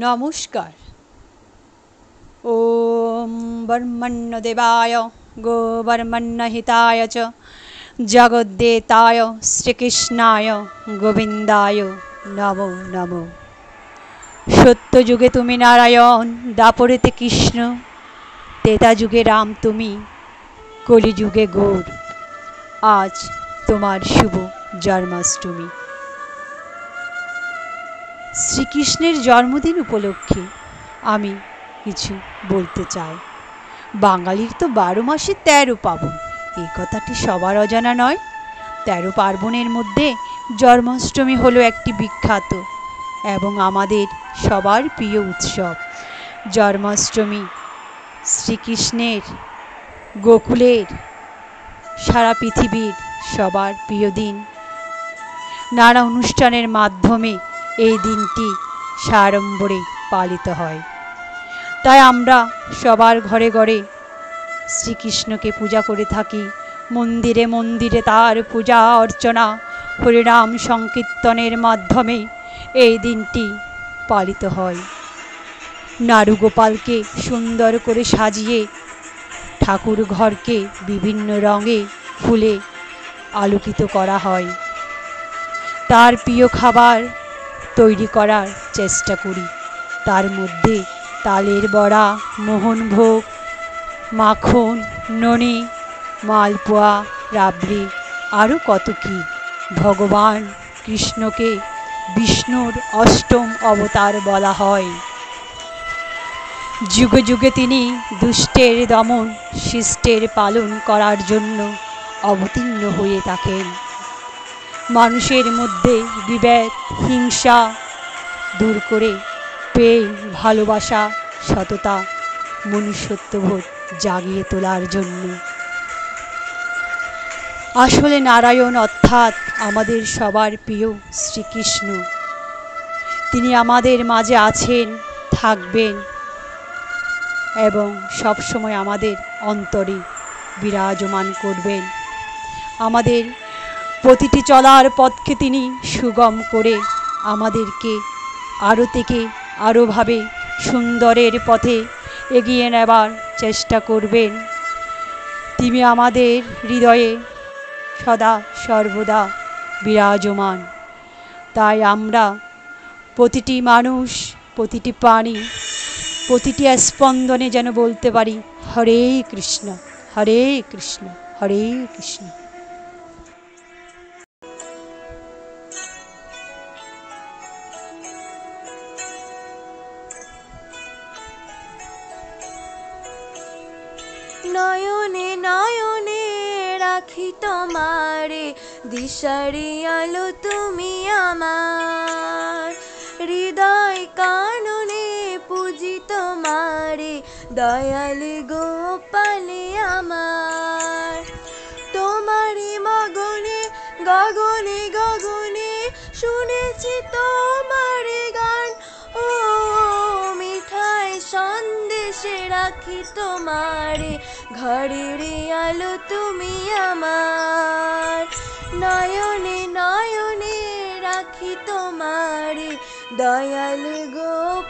নমস্কার। ওম বর্মণ্যদেবায় গোবর্মণ্যহিতায় চ জগদ্দেতায় শ্রীকৃষ্ণায় গোবিন্দায় নমো নমো। সত্যযুগে তুমি নারায়ণ, দাপরেতে কৃষ্ণ, ত্রেতা যুগে রাম তুমি, কলিযুগে গৌর। আজ তোমার শুভ জন্মাষ্টমী। শ্রীকৃষ্ণের জন্মদিন উপলক্ষে আমি কিছু বলতে চাই। বাঙালির তো 12 মাসে 13 পার্বণ, এই কথাটি সবার অজানা নয়। 13 পার্বণের মধ্যে জন্মাষ্টমী হলো একটি বিখ্যাত এবং আমাদের সবার প্রিয় উৎসব। জন্মাষ্টমী শ্রীকৃষ্ণের, গোকুলের, সারা পৃথিবীর সবার প্রিয় দিন। নানা অনুষ্ঠানের মাধ্যমে এই দিনটি সাড়ম্বরে পালিত হয়। তাই আমরা সবার ঘরে ঘরে শ্রীকৃষ্ণকে পূজা করে থাকি। মন্দিরে মন্দিরে তার পূজা অর্চনা, হরিনাম সংকীর্তনের মাধ্যমে এই দিনটি পালিত হয়। নারুগোপালকে সুন্দর করে সাজিয়ে ঠাকুর ঘরকে বিভিন্ন রঙে ফুলে আলোকিত করা হয়। তার প্রিয় খাবার তৈরি করার চেষ্টা করি। তার মধ্যে তালের বড়া, মোহনভোগ, মাখন, ননি, মালপোয়া, রাবড়ি, আরও কত কী। ভগবান কৃষ্ণকে বিষ্ণুর অষ্টম অবতার বলা হয়। যুগে যুগে তিনি দুষ্টের দমন, শিষ্টের পালন করার জন্য অবতীর্ণ হয়ে থাকেন। মানুষের মধ্যে বিভেদ, হিংসা দূর করে প্রেম, ভালোবাসা, সততা, মনুষ্যত্ববোধ জাগিয়ে তোলার জন্য। আসলে নারায়ণ অর্থাৎ আমাদের সবার প্রিয় শ্রীকৃষ্ণ। তিনি আমাদের মাঝে আছেন, থাকবেন এবং সবসময় আমাদের অন্তরে বিরাজমান করবেন। আমাদের প্রতিটি চলার পথকে তিনি সুগম করে আমাদেরকে আরও থেকে আরোভাবে সুন্দরের পথে এগিয়ে নেবার চেষ্টা করবেন। তিনি আমাদের হৃদয়ে সদা সর্বদা বিরাজমান। তাই আমরা প্রতিটি মানুষ, প্রতিটি প্রাণী, প্রতিটি স্পন্দনে যেন বলতে পারি, হরে কৃষ্ণ, হরে কৃষ্ণ, হরে কৃষ্ণ। নয়নে নয়নে রাখি তোমারে, দিশারি আলো তুমি আমার। হৃদয় কাননে পুজি তোমারে, দয়াল গোপালে আমার। তোমারি মগনে গগনে গগনে শুনেছি তোমার গান। ও মিঠাই সন্দেশে রাখি তোমারে, ঘরের আলো তুমি আমার। নয়নে নয়নে রাখি তোমারে, দয়াল গোপাল